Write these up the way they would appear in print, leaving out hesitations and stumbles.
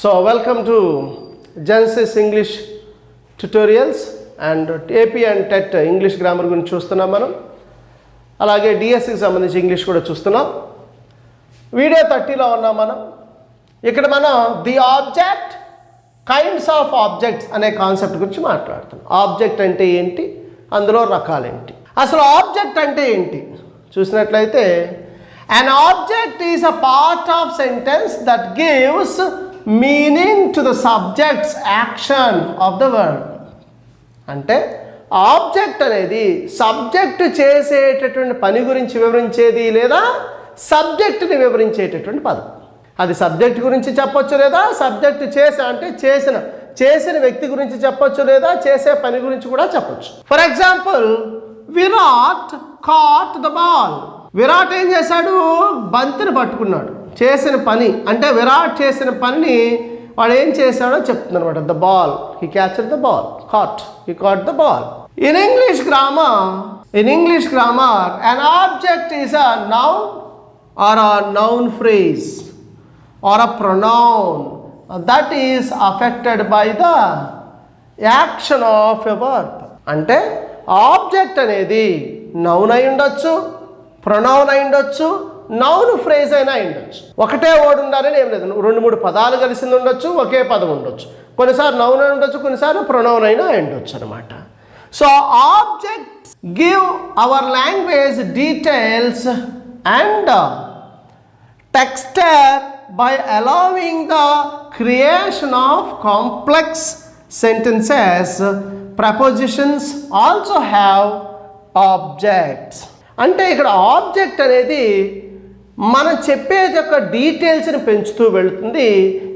So welcome to Genesis English tutorials and AP and TET English grammar గురించి చూస్తున్నాం మనం. అలాగే డిఎస్సికి సంబంధించి ఇంగ్లీష్ కూడా చూస్తున్నాం. వీడియో 30లో ఉన్నాం మనం. ఇక్కడ మనం the object, kinds of objects అనే కాన్సెప్ట్ గురించి మాట్లాడుతున్నాం. ఆబ్జెక్ట్ అంటే ఏంటి, అందులో రకాలేంటి, అసలు ఆబ్జెక్ట్ అంటే ఏంటి చూసినట్లయితే an object is a part of sentence that gives meaning to the subject's action of the verb. అంటే ఆబ్జెక్ట్ అనేది సబ్జెక్ట్ చేసేటటువంటి పని గురించి వివరించేది లేదా సబ్జెక్ట్ని వివరించేటటువంటి పదం. అది సబ్జెక్ట్ గురించి చెప్పొచ్చు లేదా సబ్జెక్ట్ చేసిన వ్యక్తి గురించి చెప్పొచ్చు లేదా చేసే పని గురించి కూడా చెప్పొచ్చు. For example, Virat cot the ball. Virat ఏం చేశాడు? బంతిని పట్టుకున్నాడు. చేసిన పని అంటే విరాట్ చేసిన పనిని వాడు ఏం చేశాడో చెప్తుంది అనమాట. The ball, he catcher the ball, he caught the ball. In English grammar an object is a noun or a noun phrase or a pronoun that is affected by the action of a verb. అంటే object అనేది noun అయి ఉండొచ్చు, pronoun అయి ఉండొచ్చు, noun phrase అయినా అయి ఉండొచ్చు. ఒకటే వర్డ్ ఉండాలని ఏం లేదు, 2-3 పదాలు కలిసింది ఉండొచ్చు, ఒకే పదం ఉండొచ్చు. కొన్నిసార్లు నౌన్ అయి ఉండొచ్చు, కొన్నిసార్లు ప్రొనౌన్ అయినా అయి ఉండొచ్చు అనమాట. So objects give our language details and texture by allowing the creation of complex sentences. Prepositions also have objects. అంటే ఇక్కడ ఆబ్జెక్ట్ అనేది మనం చెప్పేది యొక్క డీటెయిల్స్ని పెంచుతూ వెళుతుంది.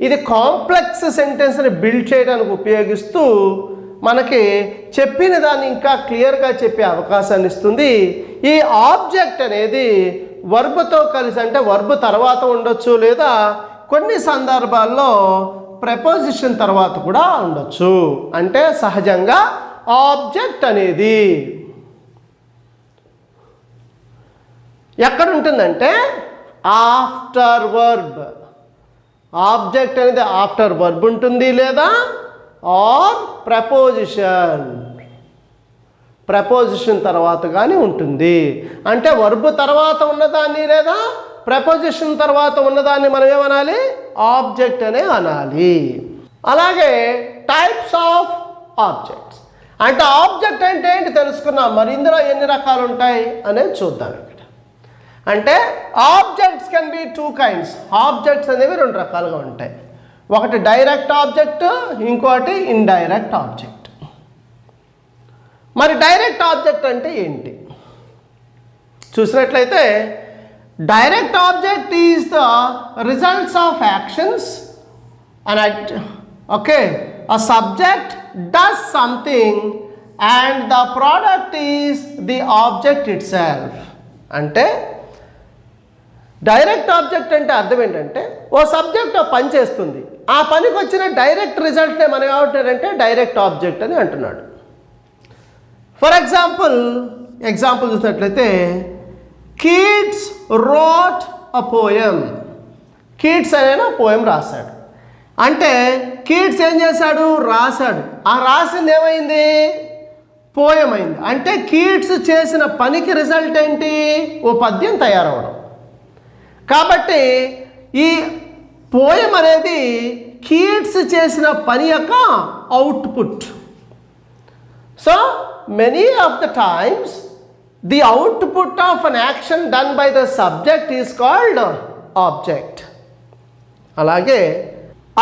ఇది కాంప్లెక్స్ సెంటెన్స్ని బిల్డ్ చేయడానికి ఉపయోగిస్తూ మనకి చెప్పిన దాన్ని ఇంకా క్లియర్గా చెప్పే అవకాశాన్ని ఇస్తుంది. ఈ ఆబ్జెక్ట్ అనేది వర్బ్తో కలిసి, అంటే వర్బ్ తర్వాత ఉండొచ్చు లేదా కొన్ని సందర్భాల్లో ప్రెపోజిషన్ తర్వాత కూడా ఉండొచ్చు. అంటే సహజంగా ఆబ్జెక్ట్ అనేది ఎక్కడ ఉంటుందంటే ఆఫ్టర్ వర్బ్. ఆబ్జెక్ట్ అనేది ఆఫ్టర్ వర్బ్ ఉంటుంది లేదా ఆర్ ప్రపోజిషన్ తర్వాత కానీ ఉంటుంది. అంటే వర్బ్ తర్వాత ఉన్నదాన్ని లేదా ప్రపోజిషన్ తర్వాత ఉన్నదాన్ని మనం ఏమనాలి? ఆబ్జెక్ట్ అనే అనాలి. అలాగే టైప్స్ ఆఫ్ ఆబ్జెక్ట్స్. అంటే ఆబ్జెక్ట్ అంటే ఏంటి తెలుసుకున్నాం, మరి ఇందులో ఎన్ని రకాలు ఉంటాయి అనేది చూద్దాం ఇక్కడ. అంటే objects can be 2 kinds. Objects అనేవి 2 రకాలుగా ఉంటాయి. ఒకటి డైరెక్ట్ ఆబ్జెక్ట్, ఇంకోటి ఇండైరెక్ట్ ఆబ్జెక్ట్. మరి డైరెక్ట్ ఆబ్జెక్ట్ అంటే ఏంటి చూసినట్లయితే, direct object is the results of actions and a subject does something and the product is the object itself. అంటే డైరెక్ట్ ఆబ్జెక్ట్ అంటే అర్థం ఏంటంటే, ఓ సబ్జెక్ట్ పని చేస్తుంది, ఆ పనికి వచ్చిన డైరెక్ట్ రిజల్ట్నే మనం ఏమంటారంటే డైరెక్ట్ ఆబ్జెక్ట్ అని అంటున్నాడు. ఫర్ ఎగ్జాంపుల్ చూసినట్లయితే, Keats wrote a poem. Keats అనే పోయం రాశాడు. అంటే కీట్స్ ఏం చేశాడు? రాశాడు. ఆ రాసింది ఏమైంది? పోయం అయింది. అంటే కీట్స్ చేసిన పనికి రిజల్ట్ ఏంటి? ఓ పద్యం తయారవడం. కాబట్టి ఈ పోయం అనేది కీట్స్ చేసిన పని యొక్క output. So many of the times the output of an action done by the subject is called object. అలాగే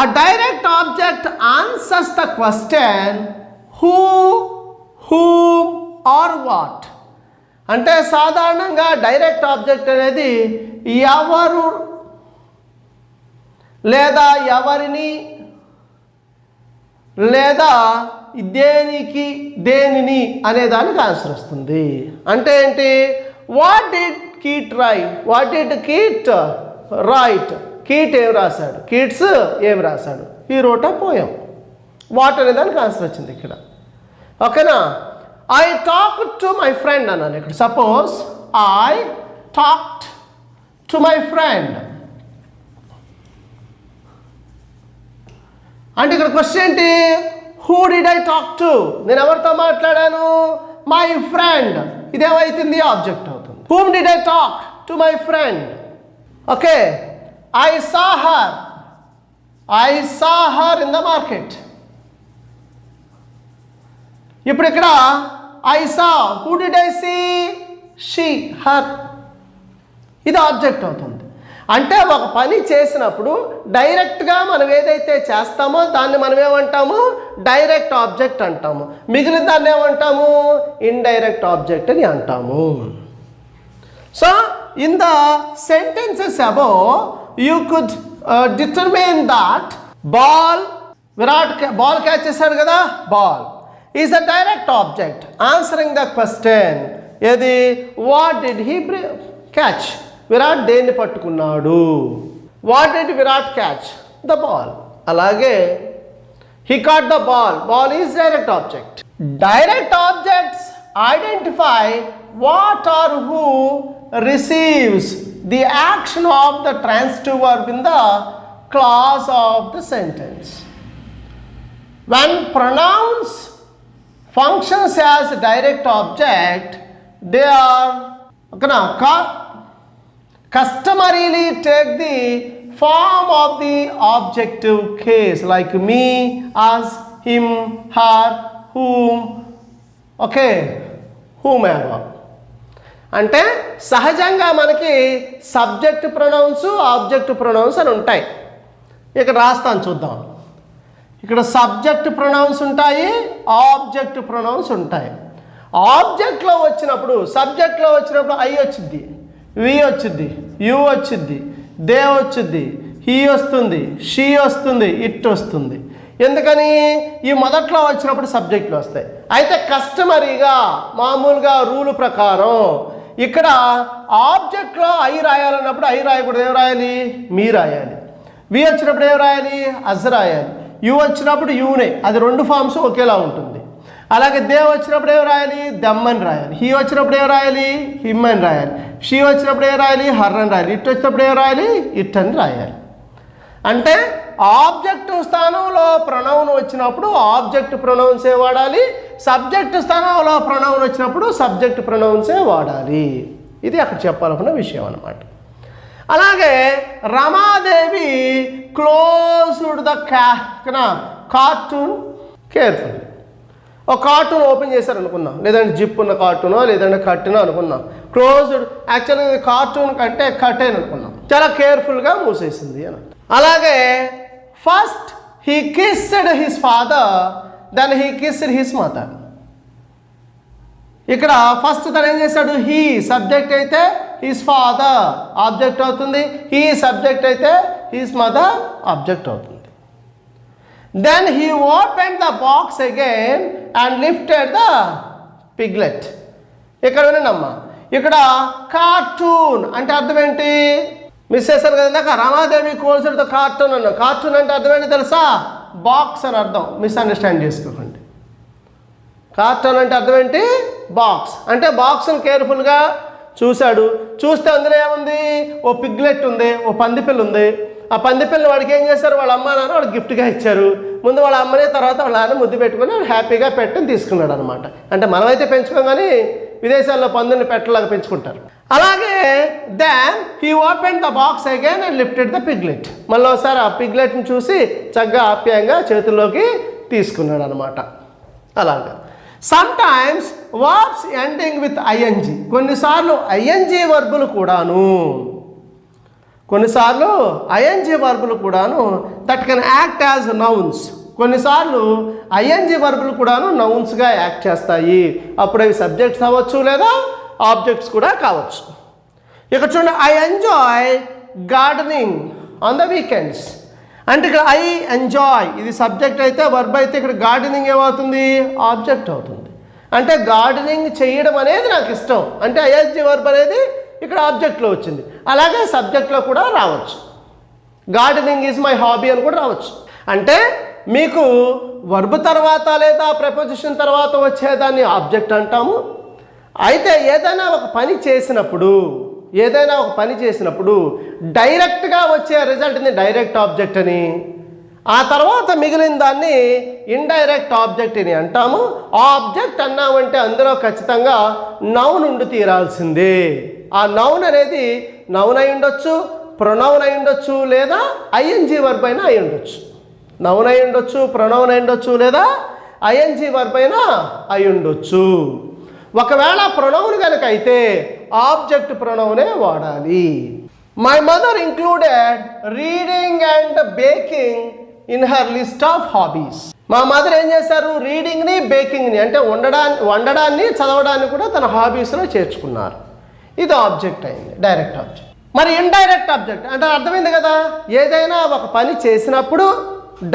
a direct object answers the question who, whom or what. అంటే సాధారణంగా డైరెక్ట్ ఆబ్జెక్ట్ అనేది ఎవరు లేదా ఎవరిని లేదా దేనిని అనే దానికి ఆన్సర్ వస్తుంది. అంటే ఏంటి? What did Keats write? Keats ఏం రాశాడు? కీట్స్ ఏం రాశాడు? He wrote a poem. What అనే దానికి ఆన్సర్ వచ్చింది ఇక్కడ. ఓకేనా? I talked to my friend అన్నాను ఇక్కడ. Suppose I talked to my friend. అంటే ఇక్కడ క్వశ్చన్ ఏంటి? Who did I talk to? నేను ఎవరితో మాట్లాడాను? My friend. ఇదేమైతుంది? ఆబ్జెక్ట్ అవుతుంది. Whom did I talk to? My friend. Okay, I saw her. I saw her in the market. ఇప్పుడు ఇక్కడ I saw, who did I see? She, her. ఇది object అవుతుంది. అంటే ఒక పని చేసినప్పుడు డైరెక్ట్గా మనం ఏదైతే చేస్తామో దాన్ని మనం ఏమంటాము? డైరెక్ట్ ఆబ్జెక్ట్ అంటాము. మిగిలిన దాన్ని ఏమంటాము? ఇండైరెక్ట్ ఆబ్జెక్ట్ అని అంటాము. So in the sentences above you could determine that ball, ball catch చేశాడు కదా, ball is a direct object answering the question. ఏది? What did he catch? Virat దేన్ని పట్టుకున్నాడు? What did Virat catch? The ball. అలాగే he caught the ball. Ball is direct object. Direct objects identify what or who receives the action of the transitive verb in the clause of the sentence. When pronouns functions as direct object, they are customarily take the form of the objective case, like me, us, him, her, whom, okay, whomever. అంటే సహజంగా మనకి subject pronouns, object pronounce అని ఉంటాయి. ఇక్కడ రాస్తాను చూద్దాం. ఇక్కడ subject pronouns ఉంటాయి, ఆబ్జెక్ట్ ప్రొనౌన్స్ ఉంటాయి. ఆబ్జెక్ట్లో వచ్చినప్పుడు, సబ్జెక్ట్లో వచ్చినప్పుడు ఐ వచ్చింది, వి వచ్చింది, యు వచ్చింది, దే వచ్చింది, హీ వస్తుంది, షీ వస్తుంది, ఇట్ వస్తుంది. ఎందుకని? ఈ మొదట్లో వచ్చినప్పుడు సబ్జెక్టులు వస్తాయి. అయితే కస్టమరీగా మామూలుగా రూలు ప్రకారం ఇక్కడ ఆబ్జెక్ట్లో ఐ రాయాలన్నప్పుడు ఐ రాయకూడదు. ఏం రాయాలి? మీ రాయాలి. వి వచ్చినప్పుడు ఏం రాయాలి? అజ్ రాయాలి. యు వచ్చినప్పుడు యూనే, అది రెండు ఫామ్స్ ఒకేలా ఉంటుంది. అలాగే దే వచ్చినప్పుడు ఏం రాయాలి? దమ్ అని రాయాలి. హీ వచ్చినప్పుడు ఏం రాయాలి? హిమ్ అని రాయాలి. షీ వచ్చినప్పుడు ఏం రాయాలి? హర్ అని రాయాలి. ఇట్ వచ్చినప్పుడు ఏం రాయాలి? ఇట్ అని రాయాలి. అంటే ఆబ్జెక్ట్ స్థానంలో ప్రొనౌన్ వచ్చినప్పుడు ఆబ్జెక్ట్ ప్రొనౌన్సే వాడాలి, సబ్జెక్ట్ స్థానంలో ప్రొనౌన్ వచ్చినప్పుడు సబ్జెక్ట్ ప్రొనౌన్సే వాడాలి. ఇది అక్కడ చెప్పాలనుకున్న విషయం అన్నమాట. అలాగే Ramadevi closed the cartoon careful. ఒక కార్టూన్ ఓపెన్ చేశారు అనుకుందాం, లేదంటే జిప్ ఉన్న కార్టూనో లేదంటే కర్టెనో అనుకుందాం. క్లోజ్డ్, యాక్చువల్గా కార్టూన్ కంటే కర్టెన్ అనుకున్నాం. చాలా కేర్ఫుల్గా మూసేసింది అని. అలాగే first he kissed his father, then he kissed his mother. ఇక్కడ ఫస్ట్ తను ఏం చేశాడు? హీ సబ్జెక్ట్ అయితే హిస్ ఫాదర్ ఆబ్జెక్ట్ అవుతుంది, హీ సబ్జెక్ట్ అయితే హిస్ మదర్ ఆబ్జెక్ట్ అవుతుంది. Then he open the box again and lifted the piglet. ఇక్కడ వినండమ్మా, ఇక్కడ కార్టూన్ అంటే అర్థం ఏంటి? మిస్ చేశారు కదా ఇందాక, రమాదేవి క్లోజ్డ్ ద కార్టూన్ అన్న. కార్టూన్ అంటే అర్థం ఏంటి తెలుసా? బాక్స్ అని అర్థం. మిస్అండర్స్టాండ్ చేసుకోకండి. కార్టూన్ అంటే అర్థం ఏంటి? బాక్స్. అంటే బాక్స్ని కేర్ఫుల్గా చూశాడు. చూస్తే అందులో ఏముంది? ఓ పిగ్లెట్ ఉంది, ఓ పందిపిల్ల ఉంది. ఆ పందిపిల్లని వాడికి ఏం చేశారు? వాళ్ళ అమ్మ నాన్న వాడికి గిఫ్ట్గా ఇచ్చారు. ముందు వాళ్ళ అమ్మని, తర్వాత వాళ్ళ నాన్న ముద్దు పెట్టుకుని హ్యాపీగా పెట్టుని తీసుకున్నాడు అనమాట. అంటే మనమైతే పెంచుకోం కానీ విదేశాల్లో పందుని పెట్టలాగా పెంచుకుంటారు. అలాగే then he open the box again and lifted the piglet. మళ్ళీ ఒకసారి ఆ పిగ్లెట్ని చూసి చక్కగా ఆప్యాయంగా చేతుల్లోకి తీసుకున్నాడు అనమాట. అలాగా sometimes verbs ending with ING. కొన్నిసార్లు ఐఎన్జీ వర్బులు కూడాను that can act as nouns. కొన్నిసార్లు ఐఎన్జీ వర్బులు కూడాను నౌన్స్గా యాక్ట్ చేస్తాయి. అప్పుడు అవి సబ్జెక్ట్స్ అవ్వచ్చు లేదా ఆబ్జెక్ట్స్ కూడా కావచ్చు. ఇక్కడ చూడండి, I enjoy gardening on the weekends. అంటే ఇక్కడ ఐ ఎంజాయ్ ఇది సబ్జెక్ట్ అయితే, వర్బ్ అయితే ఇక్కడ గార్డెనింగ్ ఏమవుతుంది? ఆబ్జెక్ట్ అవుతుంది. అంటే గార్డెనింగ్ చేయడం అనేది నాకు ఇష్టం అంటే ఐఎన్జీ వర్బ్ అనేది ఇక్కడ ఆబ్జెక్ట్లో వచ్చింది. అలాగే సబ్జెక్ట్లో కూడా రావచ్చు. గార్డెనింగ్ ఈజ్ మై హాబీ అని కూడా రావచ్చు. అంటే మీకు వర్బ్ తర్వాత లేదా ప్రపోజిషన్ తర్వాత వచ్చేదాన్ని ఆబ్జెక్ట్ అంటాము. అయితే ఏదైనా ఒక పని చేసినప్పుడు డైరెక్ట్గా వచ్చే రిజల్ట్ని డైరెక్ట్ ఆబ్జెక్ట్ అని, ఆ తర్వాత మిగిలిన దాన్ని ఇండైరెక్ట్ ఆబ్జెక్ట్ అని అంటాము. ఆబ్జెక్ట్ అన్నామంటే అందులో ఖచ్చితంగా నౌన్ ఉండి తీరాల్సిందే. ఆ నౌన్ అనేది నౌన్ అయి ఉండొచ్చు, ప్రొనౌన్ అయి ఉండొచ్చు, లేదా ఐఎన్జీ వర్బ్ అయినా అయి ఉండొచ్చు. నౌన్ అయి ఉండొచ్చు, ప్రొనౌన్ అయి ఉండొచ్చు, లేదా ఐఎన్జీ వర్బ్ అయినా అయి ఉండొచ్చు. ఒకవేళ ప్రొనౌన్ కనుక అయితే ఆబ్జెక్ట్ ప్రొనౌనే వాడాలి. My mother included reading and baking in her list of hobbies. మా మదర్ ఏం చేశారు? రీడింగ్ని బేకింగ్ని అంటే వండడాన్ని చదవడాన్ని కూడా తన హాబీస్లో చేర్చుకున్నారు. ఇది ఆబ్జెక్ట్ అయింది, డైరెక్ట్ ఆబ్జెక్ట్. మరి ఇండైరెక్ట్ ఆబ్జెక్ట్ అంటే అర్థమైంది కదా, ఏదైనా ఒక పని చేసినప్పుడు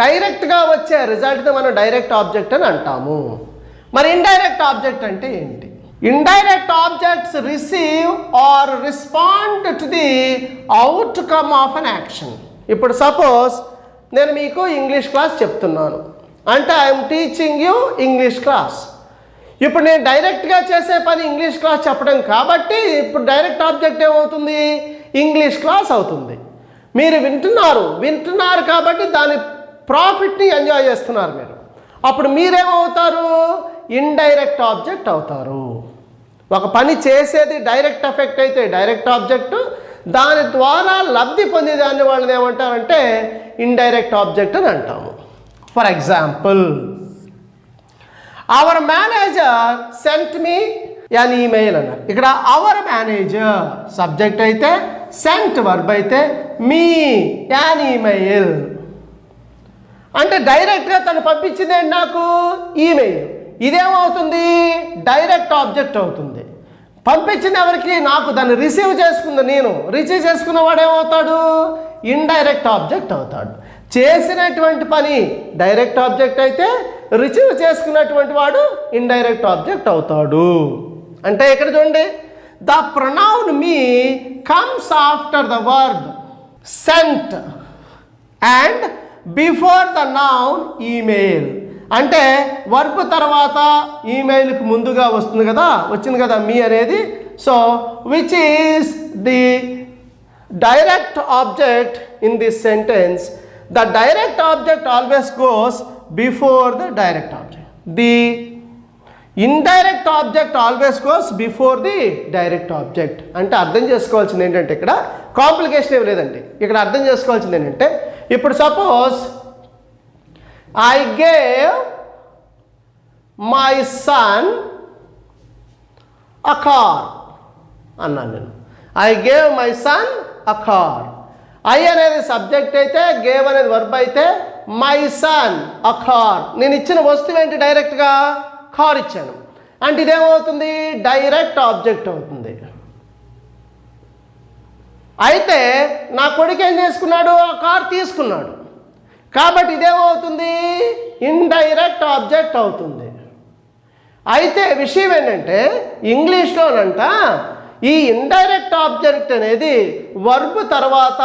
డైరెక్ట్గా వచ్చే రిజల్ట్ని మనం డైరెక్ట్ ఆబ్జెక్ట్ అని అంటాము. మరి ఇండైరెక్ట్ ఆబ్జెక్ట్ అంటే ఏంటి? Indirect objects receive or respond to the outcome of an action. ఇప్పుడు సపోజ్ నేను మీకు ఇంగ్లీష్ క్లాస్ చెప్తున్నాను, అంటే I'm teaching you English class. ఇప్పుడు నేను డైరెక్ట్గా చేసే పని ఇంగ్లీష్ క్లాస్ చెప్పడం కాబట్టి ఇప్పుడు డైరెక్ట్ ఆబ్జెక్ట్ ఏమవుతుంది? ఇంగ్లీష్ క్లాస్ అవుతుంది. మీరు వింటున్నారు కాబట్టి దాని ప్రాఫిట్ని ఎంజాయ్ చేస్తున్నారు మీరు. అప్పుడు మీరేమవుతారు? ఇండైరెక్ట్ ఆబ్జెక్ట్ అవుతారు. ఒక పని చేసేది డైరెక్ట్ ఎఫెక్ట్ అయితే డైరెక్ట్ ఆబ్జెక్ట్, దాని ద్వారా లబ్ధి పొందేదాన్ని వాళ్ళని ఏమంటారంటే ఇండైరెక్ట్ ఆబ్జెక్ట్ అని అంటాము. For example, hour manager sent me an email అన్నారు. ఇక్కడ అవర్ మేనేజర్ సబ్జెక్ట్ అయితే, సెంట్ వర్బ్ అయితే, మీ యాన్ ఈమెయిల్ అంటే డైరెక్ట్గా తను పంపించింది ఏంటి? నాకు ఈమెయిల్. ఇదేమవుతుంది? డైరెక్ట్ ఆబ్జెక్ట్ అవుతుంది. పంపించింది ఎవరికి? నాకు. దాన్ని రిసీవ్ చేసుకుంది నేను. రిసీవ్ చేసుకున్న వాడు ఏమవుతాడు? ఇండైరెక్ట్ ఆబ్జెక్ట్ అవుతాడు. చేసినటువంటి పని డైరెక్ట్ ఆబ్జెక్ట్ అయితే రిసీవ్ చేసుకున్నటువంటి వాడు ఇండైరెక్ట్ ఆబ్జెక్ట్ అవుతాడు. అంటే ఇక్కడ చూడండి, the pronoun me comes after the verb sent and before the noun email. అంటే వర్బ్ తర్వాత ఈమెయిల్కి ముందుగా వస్తుంది కదా, వచ్చింది కదా మీ అనేది. So which is the direct object in this sentence. The direct object always goes before the direct object. The indirect object always goes before the direct object. అంటే అర్థం చేసుకోవాల్సింది ఏంటంటే ఇక్కడ కాంప్లికేషన్ ఏమి లేదండి. ఇక్కడ అర్థం చేసుకోవాల్సింది ఏంటంటే, ఇప్పుడు suppose I gave my son a car అన్నాను నేను. I gave my son a car. I అనేది సబ్జెక్ట్ అయితే, గేవ్ అనేది వర్బ్ అయితే, మై సన్ అ కార్. నేను ఇచ్చిన వస్తువు ఏంటి? డైరెక్ట్గా కార్ ఇచ్చాను. అంటే ఇదేమవుతుంది? డైరెక్ట్ ఆబ్జెక్ట్ అవుతుంది. అయితే నా కొడుకు ఏం చేసుకున్నాడు? ఆ కార్ తీసుకున్నాడు. కాబట్టి ఇదేమవుతుంది? ఇండైరెక్ట్ ఆబ్జెక్ట్ అవుతుంది. అయితే విషయం ఏంటంటే ఇంగ్లీష్లోనంట ఈ ఇండైరెక్ట్ ఆబ్జెక్ట్ అనేది వర్బ్ తర్వాత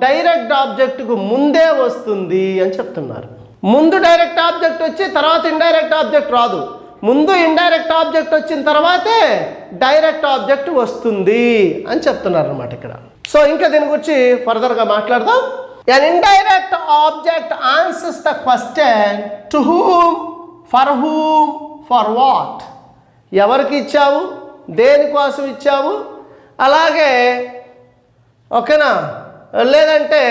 డైరెక్ట్ ఆబ్జెక్ట్కు ముందే వస్తుంది అని చెప్తున్నారు. ముందు డైరెక్ట్ ఆబ్జెక్ట్ వచ్చి తర్వాత ఇండైరెక్ట్ ఆబ్జెక్ట్ రాదు. ముందు ఇండైరెక్ట్ ఆబ్జెక్ట్ వచ్చిన తర్వాతే డైరెక్ట్ ఆబ్జెక్ట్ వస్తుంది అని చెప్తున్నారు అన్నమాట ఇక్కడ. సో ఇంకా దీని గురించి ఫర్దర్గా మాట్లాడదాం. An indirect object answers the question to whom, for what. ఎవరికి ఇచ్చావు, దేనికోసం ఇచ్చావు, అలాగే ఓకేనా, లేదంటే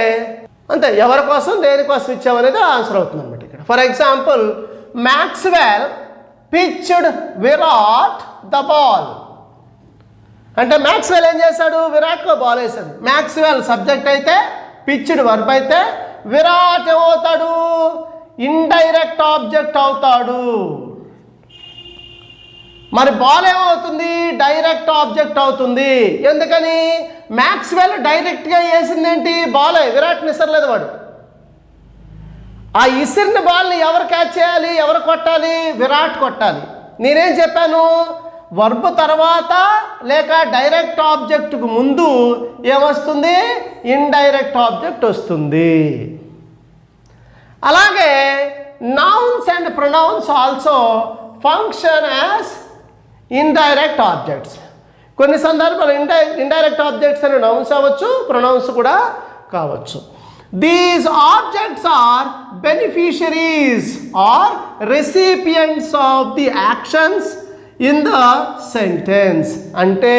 అంతే ఎవరి కోసం దేనికోసం ఇచ్చావు అనేది ఆన్సర్ అవుతుంది అనమాట ఇక్కడ. For example, Maxwell pitched Virat the ball. అంటే మ్యాక్స్వెల్ ఏం చేశాడు? విరాట్కు బాల్ వేశాడు. మ్యాక్స్వెల్ సబ్జెక్ట్ అయితే, పిచ్డ్ వర్బ్ అయితే, విరాట్ ఏమవుతాడు? ఇండైరెక్ట్ ఆబ్జెక్ట్ అవుతాడు. మరి బాల్ ఏమవుతుంది? డైరెక్ట్ ఆబ్జెక్ట్ అవుతుంది. ఎందుకని? మ్యాక్స్వెల్ డైరెక్ట్గా వేసింది ఏంటి? బాలే. విరాట్ని ఇసరలేదు వాడు. ఆ ఇసిరిన బాల్ని ఎవరు క్యాచ్ చేయాలి, ఎవరు కొట్టాలి? విరాట్ కొట్టాలి. నేనేం చెప్పాను? వర్బ్ తర్వాత లేక డైరెక్ట్ ఆబ్జెక్ట్కు ముందు ఏమొస్తుంది? ఇండైరెక్ట్ ఆబ్జెక్ట్ వస్తుంది. అలాగే nouns and pronouns also function as indirect objects. కొన్ని సందర్భాలు ఇండైరెక్ట్ ఆబ్జెక్ట్స్ అనే నౌన్స్ అవ్వచ్చు, ప్రొనౌన్స్ కూడా కావచ్చు. These objects are beneficiaries or recipients of the actions in the sentence. అంటే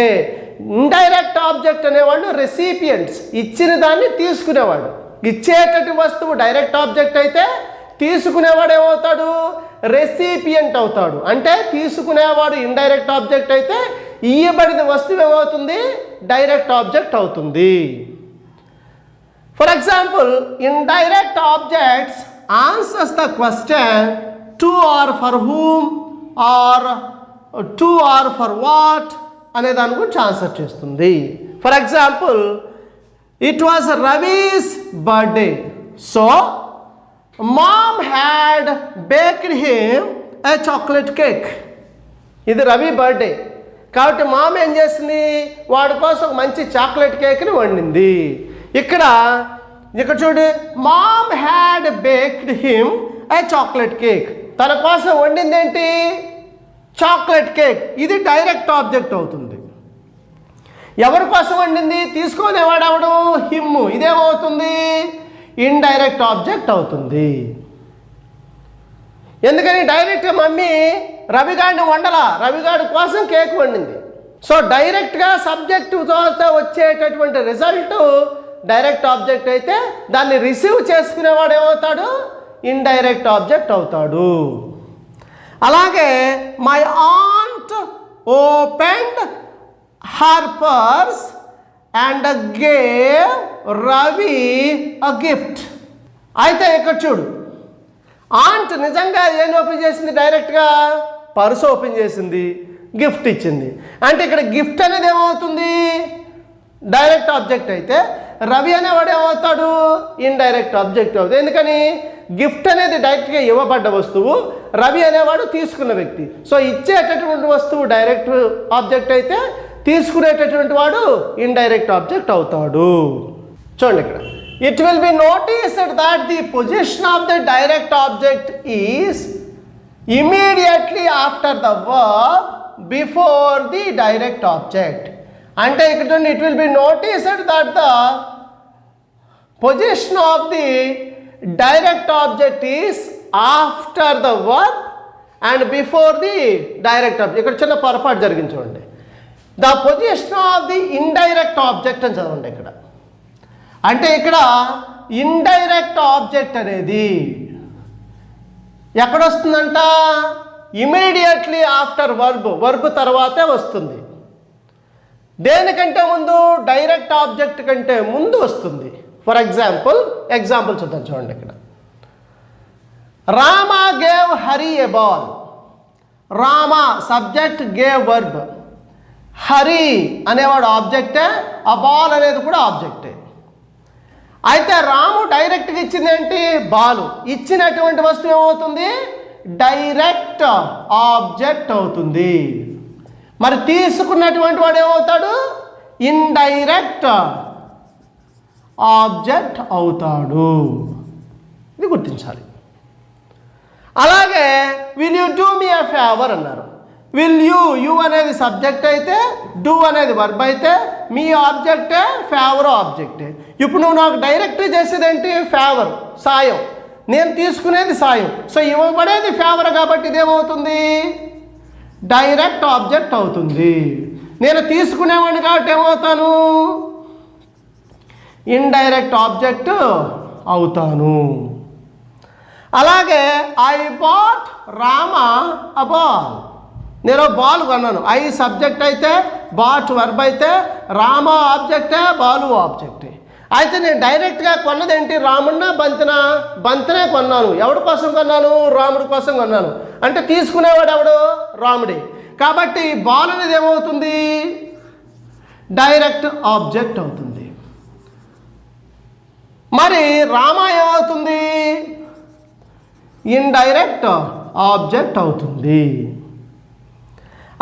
ఇండైరెక్ట్ ఆబ్జెక్ట్ అనేవాళ్ళు రెసిపియంట్స్, ఇచ్చిన దాన్ని తీసుకునేవాడు. ఇచ్చేటటువంటి వస్తువు డైరెక్ట్ ఆబ్జెక్ట్ అయితే తీసుకునేవాడు ఏమవుతాడు? రెసిపియంట్ అవుతాడు. అంటే తీసుకునేవాడు ఇండైరెక్ట్ ఆబ్జెక్ట్ అయితే ఇయ్యబడిన వస్తువు ఏమవుతుంది? డైరెక్ట్ ఆబ్జెక్ట్ అవుతుంది. For example, indirect objects answers the question to or for whom or to or for what అనే దాని గురించి ఆన్సర్ చేస్తుంది. For example, it was Ravi's birthday, so mom had baked him a chocolate cake. ఇది Ravi birthday కాబట్టి ma'am ఏం చేసింది? వాడి కోసం మంచి చాక్లెట్ కేక్ని వండింది. ఇక్కడ చూడు, ma'am had baked him a chocolate cake. తన కోసం వండింది ఏంటి? Chocolate cake. ఇది డైరెక్ట్ ఆబ్జెక్ట్ అవుతుంది. ఎవరి కోసం వండింది? తీసుకునేవాడవడు హిమ్. ఇదేమవుతుంది? ఇండైరెక్ట్ ఆబ్జెక్ట్ అవుతుంది. ఎందుకని? డైరెక్ట్గా మమ్మీ రవిగాడిని వండలా, రవిగాడి కోసం కేక్ వండింది. సో డైరెక్ట్గా సబ్జెక్టుతో వచ్చేటటువంటి రిజల్ట్ డైరెక్ట్ ఆబ్జెక్ట్ అయితే దాన్ని రిసీవ్ చేసుకునేవాడు ఏమవుతాడు? ఇండైరెక్ట్ ఆబ్జెక్ట్ అవుతాడు. అలాగే my aunt opened her purse and gave Ravi a gift. అయితే ఇక్కడ చూడు, ఆంట్ నిజంగా ఏం ఓపెన్ చేసింది? డైరెక్ట్గా పర్స్ ఓపెన్ చేసింది, గిఫ్ట్ ఇచ్చింది. అంటే ఇక్కడ గిఫ్ట్ అనేది ఏమవుతుంది? డైరెక్ట్ ఆబ్జెక్ట్ అయితే రవి అనేవాడు ఏమవుతాడు? ఇండైరెక్ట్ ఆబ్జెక్ట్ అవుతుంది. ఎందుకని? గిఫ్ట్ అనేది డైరెక్ట్గా ఇవ్వబడ్డ వస్తువు, రవి అనేవాడు తీసుకున్న వ్యక్తి. సో ఇచ్చేటటువంటి వస్తువు డైరెక్ట్ ఆబ్జెక్ట్ అయితే తీసుకునేటటువంటి వాడు ఇండైరెక్ట్ ఆబ్జెక్ట్ అవుతాడు. చూడండి ఇక్కడ, it will be noticed that the position of the direct object is immediately after the verb before the direct object. అంటే ఇక్కడ చూడండి, it will be noticed that the position of the direct object is after the verb and before the direct object. ఇక్కడ చిన్న పొరపాటు జరిగింది చూడండి. The position of the indirect object అని చదవండి ఇక్కడ. అంటే ఇక్కడ ఇండైరెక్ట్ ఆబ్జెక్ట్ అనేది ఎక్కడొస్తుందంట? ఇమీడియట్లీ ఆఫ్టర్ వర్బ్ తర్వాతే వస్తుంది. దేనికంటే ముందు? డైరెక్ట్ ఆబ్జెక్ట్ కంటే ముందు వస్తుంది. ఫర్ ఎగ్జాంపుల్ చూద్దాం చూడండి ఇక్కడ. Rama gave Hari a ball. Rama subject, gave verb. Hari అనేవాడు ఆబ్జెక్టే, ఆ బాల్ అనేది కూడా ఆబ్జెక్టే. అయితే రాము డైరెక్ట్గా ఇచ్చింది ఏంటి? బాలు. ఇచ్చినటువంటి వస్తువు ఏమవుతుంది? డైరెక్ట్ ఆబ్జెక్ట్ అవుతుంది. మరి తీసుకున్నటువంటి వాడు ఏమవుతాడు? ఇండైరెక్ట్ ఆబ్జెక్ట్ అవుతాడు. ఇది గుర్తించాలి. అలాగే will you do me a favour అన్నారు. విల్ యూ అనేది సబ్జెక్ట్ అయితే, డూ అనేది వర్బ్ అయితే, మీ ఆబ్జెక్టే, ఫేవర్ ఆబ్జెక్టే. ఇప్పుడు నువ్వు నాకు డైరెక్ట్ చేసేది ఏంటి? ఫేవర్, సాయం. నేను తీసుకునేది సాయం. సో ఇవ్వబడేది ఫేవర్ కాబట్టి ఇదేమవుతుంది? డైరెక్ట్ ఆబ్జెక్ట్ అవుతుంది. నేను తీసుకునేవాడిని కాబట్టి ఏమవుతాను? ఇండైరెక్ట్ ఆబ్జెక్ట్ అవుతాను. అలాగే I bought Rama a ball. నేను బాల్ కొన్నాను. ఐ సబ్జెక్ట్ అయితే, బాట్ వర్బ్ అయితే, రామ ఆబ్జెక్టే, బాలు ఆబ్జెక్టే. అయితే నేను డైరెక్ట్గా కొన్నది ఏంటి? రాముడినా బంతినే కొన్నాను. ఎవడి కోసం కొన్నాను? రాముడి కోసం కొన్నాను. అంటే తీసుకునేవాడు ఎవడు? రాముడే. కాబట్టి బాల్ అనేది ఏమవుతుంది? డైరెక్ట్ ఆబ్జెక్ట్ అవుతుంది. మరి రామ ఏమవుతుంది? ఇండైరెక్ట్ ఆబ్జెక్ట్ అవుతుంది.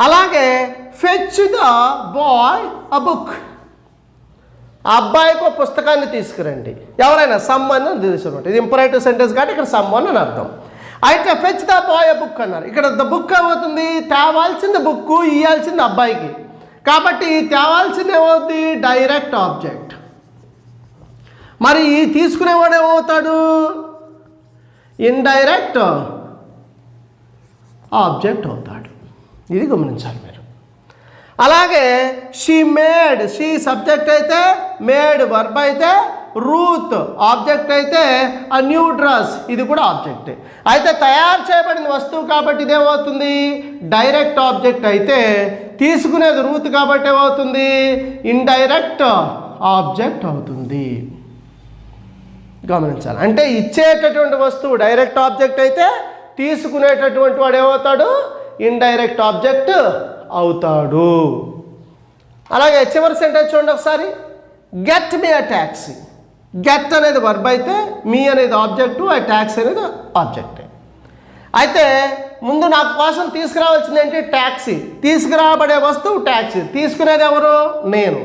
అలాగే fetch the boy a book. ఆ అబ్బాయికి ఒక పుస్తకాన్ని తీసుకురండి. ఎవరైనా సమ్మన్ అని తీసుకుంటే, ఇది ఇంపరేటివ్ సెంటెన్స్ కాబట్టి ఇక్కడ సమ్మన్ అని అర్థం. అయితే fetch the boy a book అన్నారు. ఇక్కడ ద బుక్ ఏమవుతుంది? తేవాల్సింది బుక్, ఇవ్వాల్సింది అబ్బాయికి. కాబట్టి తేవాల్సింది ఏమవుతుంది? Direct object. మరి తీసుకునేవాడు ఏమవుతాడు? ఇండైరెక్ట్ ఆబ్జెక్ట్ అవుతాడు. ఇది గమనించాలి మీరు. అలాగే షీ మేడ్, షీ సబ్జెక్ట్ అయితే, మేడ్ వర్బ్ అయితే, రూత్ ఆబ్జెక్ట్ అయితే, ఆ న్యూ డ్రెస్ ఇది కూడా ఆబ్జెక్టే. అయితే తయారు చేయబడిన వస్తువు కాబట్టి ఇదేమవుతుంది, డైరెక్ట్ ఆబ్జెక్ట్ అయితే, తీసుకునేది రూత్ కాబట్టి ఏమవుతుంది, ఇండైరెక్ట్ ఆబ్జెక్ట్ అవుతుంది. గమనించాలి. అంటే ఇచ్చేటటువంటి వస్తువు డైరెక్ట్ ఆబ్జెక్ట్ అయితే, తీసుకునేటటువంటి వాడు ఏమవుతాడు, ఇండైరెక్ట్ ఆబ్జెక్ట్ అవుతాడు. అలాగే చివరి సెంటెన్స్ చూడండి ఒకసారి. గెట్ మీ అ ట్యాక్సీ. గెట్ అనేది వర్బ్ అయితే, మీ అనేది ఆబ్జెక్టు, ఆ ట్యాక్సీ అనేది ఆబ్జెక్టే. అయితే ముందు నా కోసం తీసుకురావాల్సింది ఏంటి, ట్యాక్సీ. తీసుకురాబడే వస్తువు ట్యాక్సీ, తీసుకునేది ఎవరు, నేను.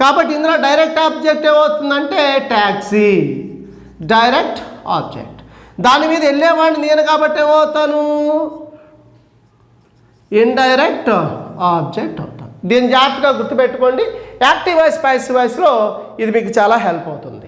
కాబట్టి ఇందులో డైరెక్ట్ ఆబ్జెక్ట్ ఏమవుతుందంటే ట్యాక్సీ, డైరెక్ట్ ఆబ్జెక్ట్. దాని మీద వెళ్ళేవాడిని నేను కాబట్టి ఏమవుతాను, ఇండైరెక్ట్ ఆబ్జెక్ట్ అవుతాను. దీన్ని జాగ్రత్తగా గుర్తుపెట్టుకోండి. యాక్టివ్ వాయిస్, ప్యాసివ్ వాయిస్లో ఇది మీకు చాలా హెల్ప్ అవుతుంది.